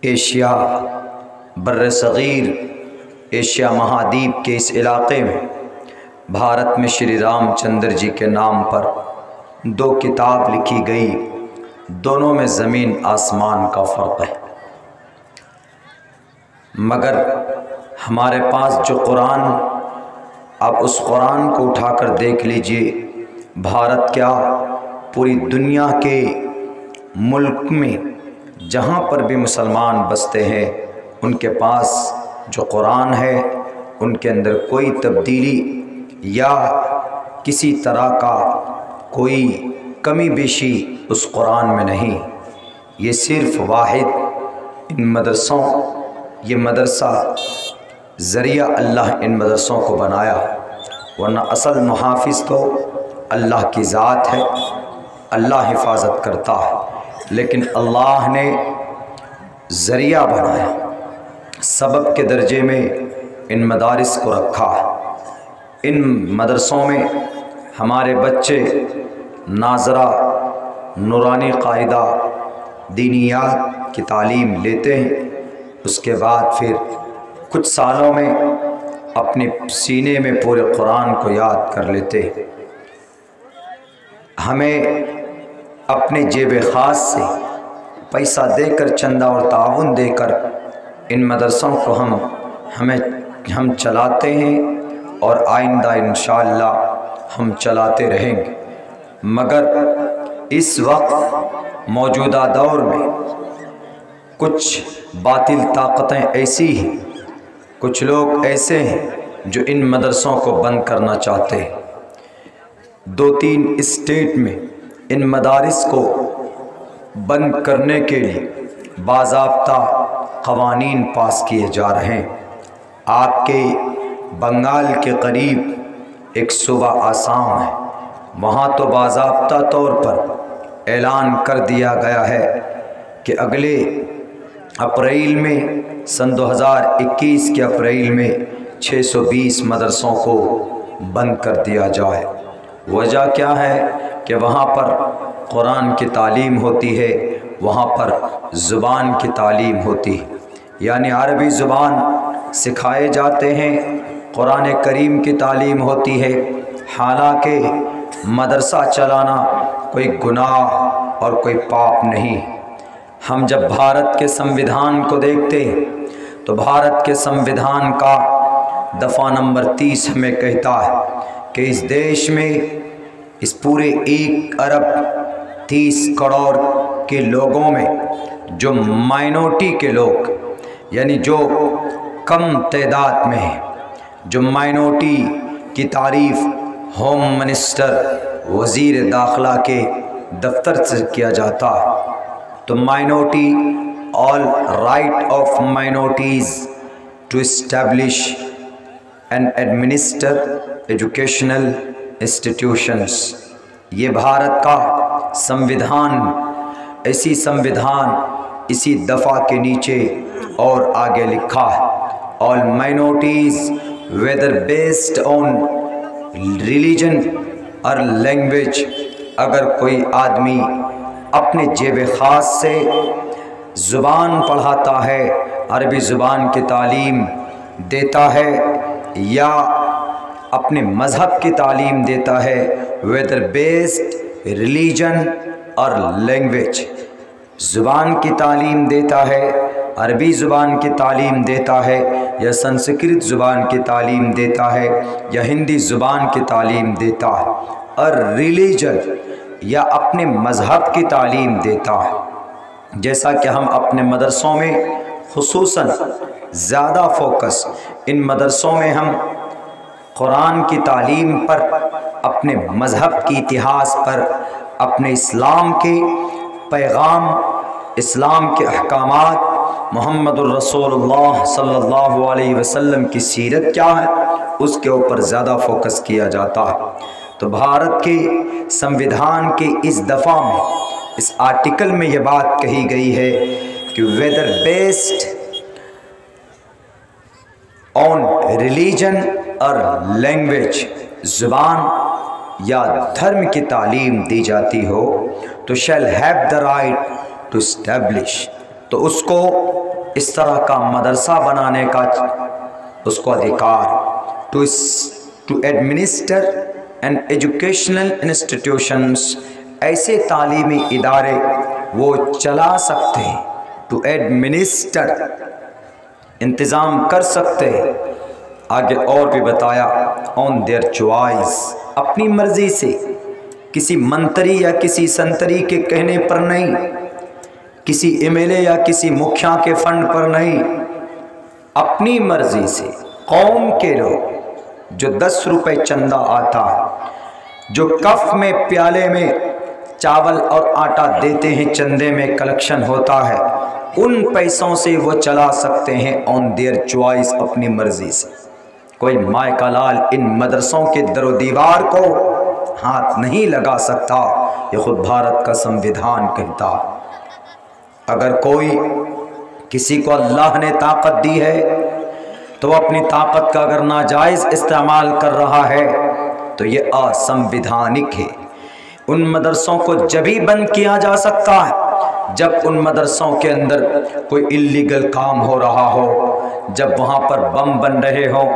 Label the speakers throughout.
Speaker 1: Asia بر صغیر، Asia مہادیپ کے اس علاقے میں بھارت میں شری رام چندر جی کے نام پر 2 کتاب لکھی گئی، دونوں میں زمین آسمان کا فرق ہے۔ مگر ہمارے پاس جو قرآن، آپ اس قرآن کو اٹھا کر دیکھ لیجئے، بھارت کیا پوری دنیا کے ملک میں جہاں پر بھی مسلمان بستے ہیں ان کے پاس جو قرآن ہے ان کے اندر کوئی تبدیلی یا کسی طرح کا کوئی کمی بیشی اس قرآن میں نہیں۔ یہ صرف واحد ان مدرسوں، یہ مدرسہ ذریعہ اللہ ان مدرسوں کو بنایا، ورنہ اصل محافظ تو اللہ کی ذات ہے، اللہ حفاظت کرتا ہے، لیکن اللہ نے ذریعہ بنایا، سبب کے درجے میں ان مدارس کو رکھا ہے۔ ان مدرسوں میں ہمارے بچے ناظرہ، نورانی قاعدہ، دینیات کی تعلیم لیتے ہیں، اس کے بعد پھر کچھ سالوں میں اپنے سینے میں پورے قرآن کو یاد کر لیتے ہیں۔ ہمیں اپنے جیب خاص سے پیسہ دے کر، چندہ اور تعاون دے کر ان مدرسوں کو ہم چلاتے ہیں اور آئندہ انشاءاللہ ہم چلاتے رہیں گے۔ مگر اس وقت موجودہ دور میں کچھ باطل طاقتیں ایسی ہیں، کچھ لوگ ایسے ہیں جو ان مدرسوں کو بند کرنا چاہتے ہیں۔ 2-3 اسٹیٹ میں ان مدارس کو بند کرنے کے لیے باضابطہ قوانین پاس کیے جا رہے ہیں۔ آپ کے بنگال کے قریب ایک صوبہ آسام ہے، وہاں تو باضابطہ طور پر اعلان کر دیا گیا ہے کہ اگلے اپریل میں، سن 2021 کے اپریل میں 620 مدرسوں کو بند کر دیا جائے۔ وجہ کیا ہے کہ وہاں پر قرآن کی تعلیم ہوتی ہے، وہاں پر زبان کی تعلیم ہوتی ہے، یعنی عربی زبان سکھائے جاتے ہیں، قرآن کریم کی تعلیم ہوتی ہے۔ حالانکہ مدرسہ چلانا کوئی گناہ اور کوئی پاپ نہیں۔ ہم جب بھارت کے سمویدھان کو دیکھتے ہیں تو بھارت کے سمویدھان کا دفعہ نمبر 30 ہمیں کہتا ہے کہ اس دیش میں، اس پورے 1 ارب 30 کروڑ کے لوگوں میں جو مائنورٹی کے لوگ، یعنی جو کم تعداد میں ہیں، جو مائنورٹی کی تعریف ہوم منسٹر، وزیر داخلہ کے دفتر سے کیا جاتا ہے، تو minority all right of minorities to establish and administer educational institutions۔ یہ بھارت کا سمویدھان، اسی دفعہ کے نیچے اور آگے لکھا ہے all minorities whether based on religion or language۔ اگر کوئی آدمی اپنے جیب خاص سے زبان پڑھاتا ہے، عربی زبان کی تعلیم دیتا ہے یا اپنے مذہب کی تعلیم دیتا ہے، whether based religion اور language، زبان کی تعلیم دیتا ہے، عربی زبان کی تعلیم دیتا ہے یا سنسکرت زبان کی تعلیم دیتا ہے یا ہندی زبان کی تعلیم دیتا ہے، اور ریلیجن یا اپنے مذہب کی تعلیم دیتا ہے۔ جیسا کہ ہم اپنے مدرسوں میں خصوصاً زیادہ فوکس ان مدرسوں میں ہم قرآن کی تعلیم پر، اپنے مذہب کی اتہاس پر، اپنے اسلام کے پیغام، اسلام کے احکامات، محمد الرسول اللہ صلی اللہ علیہ وسلم کی سیرت کیا ہے، اس کے اوپر زیادہ فوکس کیا جاتا ہے۔ تو بھارت کے سمویدھان کے اس دفعہ میں، اس آرٹیکل میں یہ بات کہی گئی ہے کہ whether based on religion اور language، زبان یا دھرم کی تعلیم دی جاتی ہو تو shall have the right to establish، تو اس کو اس طرح کا مدرسہ بنانے کا اس کو ادھیکار، to administer and educational institutions, ایسے تعلیمی ادارے وہ چلا سکتے ہیں، ٹو ایڈمنسٹر انتظام کر سکتے ہیں۔ آگے اور بھی بتایا آن دیئر چوائس، اپنی مرضی سے، کسی منتری یا کسی سنتری کے کہنے پر نہیں، کسی ایم ایل اے یا کسی مکھیا کے فنڈ پر نہیں، اپنی مرضی سے۔ قوم کے لوگ جو 10 روپے چندہ آتا ہے، جو کف میں پیالے میں چاول اور آٹا دیتے ہیں، چندے میں کلیکشن ہوتا ہے، ان پیسوں سے وہ چلا سکتے ہیں آن دیئر چوائس، اپنی مرضی سے۔ کوئی مائے کا لال ان مدرسوں کے در و دیوار کو ہاتھ نہیں لگا سکتا، یہ خود بھارت کا سمویدھان کہتا۔ اگر کوئی کسی کو اللہ نے طاقت دی ہے تو وہ اپنی طاقت کا اگر ناجائز استعمال کر رہا ہے تو یہ اسمویدھانک ہے۔ ان مدرسوں کو جبھی بند کیا جا سکتا ہے جب ان مدرسوں کے اندر کوئی اللیگل کام ہو رہا ہو، جب وہاں پر بم بن رہے ہوں،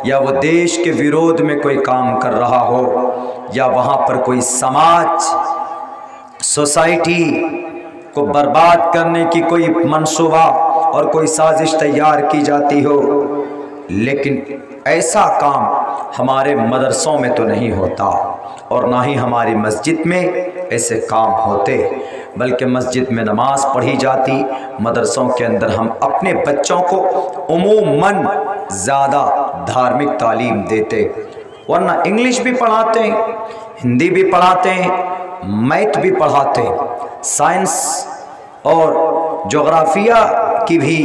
Speaker 1: یا وہ دیش کے ویرودھ میں کوئی کام کر رہا ہو، یا وہاں پر کوئی سماج، سوسائٹی کو برباد کرنے کی کوئی منصوبہ اور کوئی سازش تیار کی جاتی ہو۔ لیکن ایسا کام ہمارے مدرسوں میں تو نہیں ہوتا، اور نہ ہی ہماری مسجد میں ایسے کام ہوتے، بلکہ مسجد میں نماز پڑھی جاتی، مدرسوں کے اندر ہم اپنے بچوں کو عموماً زیادہ دھارمک تعلیم دیتے، ورنہ انگلش بھی پڑھاتے ہیں، ہندی بھی پڑھاتے ہیں، میتھ بھی پڑھاتے ہیں، سائنس اور جغرافیہ کی بھی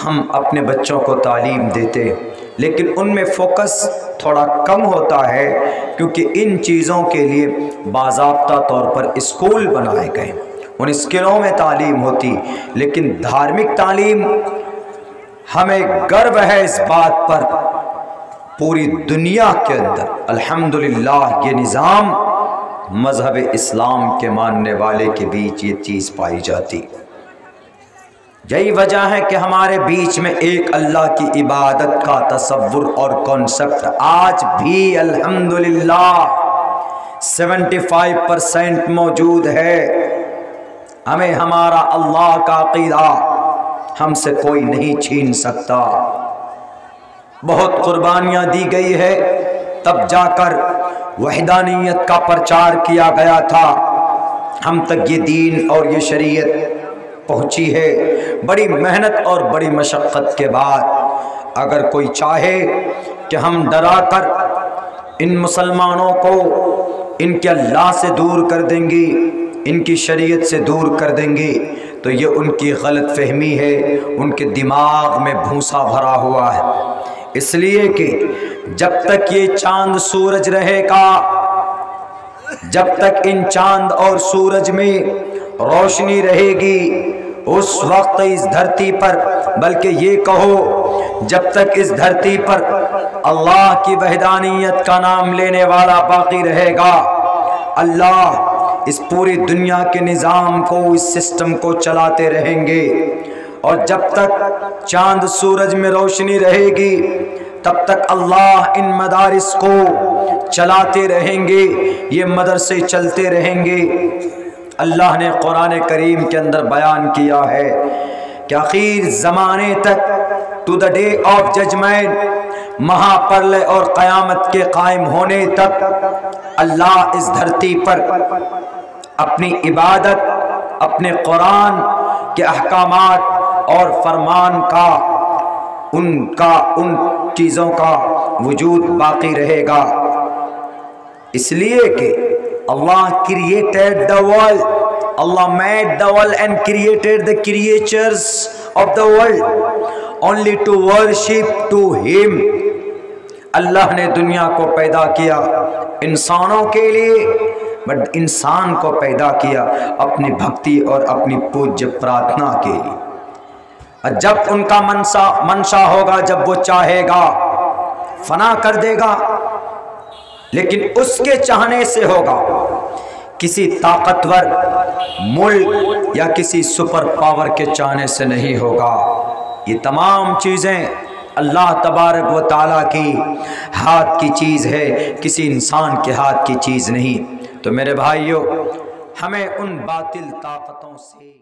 Speaker 1: ہم اپنے بچوں کو تعلیم دیتے، لیکن ان میں فوکس تھوڑا کم ہوتا ہے، کیونکہ ان چیزوں کے لیے باضابطہ طور پر اسکول بنائے گئے، ان اسکلوں میں تعلیم ہوتی۔ لیکن دھارمک تعلیم، ہمیں گرو ہے اس بات پر، پوری دنیا کے اندر الحمدللہ یہ نظام مذہب اسلام کے ماننے والے کے بیچ یہ چیز پائی جاتی۔ یہی وجہ ہے کہ ہمارے بیچ میں ایک اللہ کی عبادت کا تصور اور کنسپٹ آج بھی الحمدللہ 75% موجود ہے۔ ہمیں ہمارا اللہ کا عقیدہ ہم سے کوئی نہیں چھین سکتا۔ بہت قربانیاں دی گئی ہے، تب جا کر وحدانیت کا پرچار کیا گیا تھا، ہم تک یہ دین اور یہ شریعت پہنچی ہے بڑی محنت اور بڑی مشقت کے بعد۔ اگر کوئی چاہے کہ ہم ڈرا کر ان مسلمانوں کو ان کے اللہ سے دور کر دیں گے، ان کی شریعت سے دور کر دیں گے، تو یہ ان کی غلط فہمی ہے، ان کے دماغ میں بھوسا بھرا ہوا ہے۔ اس لیے کہ جب تک یہ چاند سورج رہے گا، جب تک ان چاند اور سورج میں روشنی رہے گی، اس وقت اس دھرتی پر، بلکہ یہ کہو جب تک اس دھرتی پر اللہ کی وحدانیت کا نام لینے والا باقی رہے گا، اللہ اس پوری دنیا کے نظام کو، اس سسٹم کو چلاتے رہیں گے۔ اور جب تک چاند سورج میں روشنی رہے گی تب تک اللہ ان مدارس کو چلاتے رہیں گے، یہ مدرسے چلتے رہیں گے۔ اللہ نے قرآن کریم کے اندر بیان کیا ہے کہ آخر زمانے تک، to the day of judgement, مہا پرلے اور قیامت کے قائم ہونے تک، اللہ اس دھرتی پر اپنی عبادت، اپنے قرآن کے احکامات اور فرمان کا، ان چیزوں کا وجود باقی رہے گا۔ اس لیے کہ Allah created the world, Allah made the world and created the creatures of the world only to worship to Him. اللہ نے دنیا کو پیدا کیا انسانوں کے لیے، بٹ انسان کو پیدا کیا اپنی بھکتی اور اپنی پوجیہ پرارتھنا کے لیے۔ جب ان کا منشا ہوگا، جب وہ چاہے گا فنا کر دے گا، لیکن اس کے چاہنے سے ہوگا۔ کسی طاقتور ملک یا کسی سپر پاور کے چاہنے سے نہیں ہوگا۔ یہ تمام چیزیں اللہ تبارک و تعالیٰ کی ہاتھ کی چیز ہے، کسی انسان کے ہاتھ کی چیز نہیں۔ تو میرے بھائیوں، ہمیں ان باطل طاقتوں سے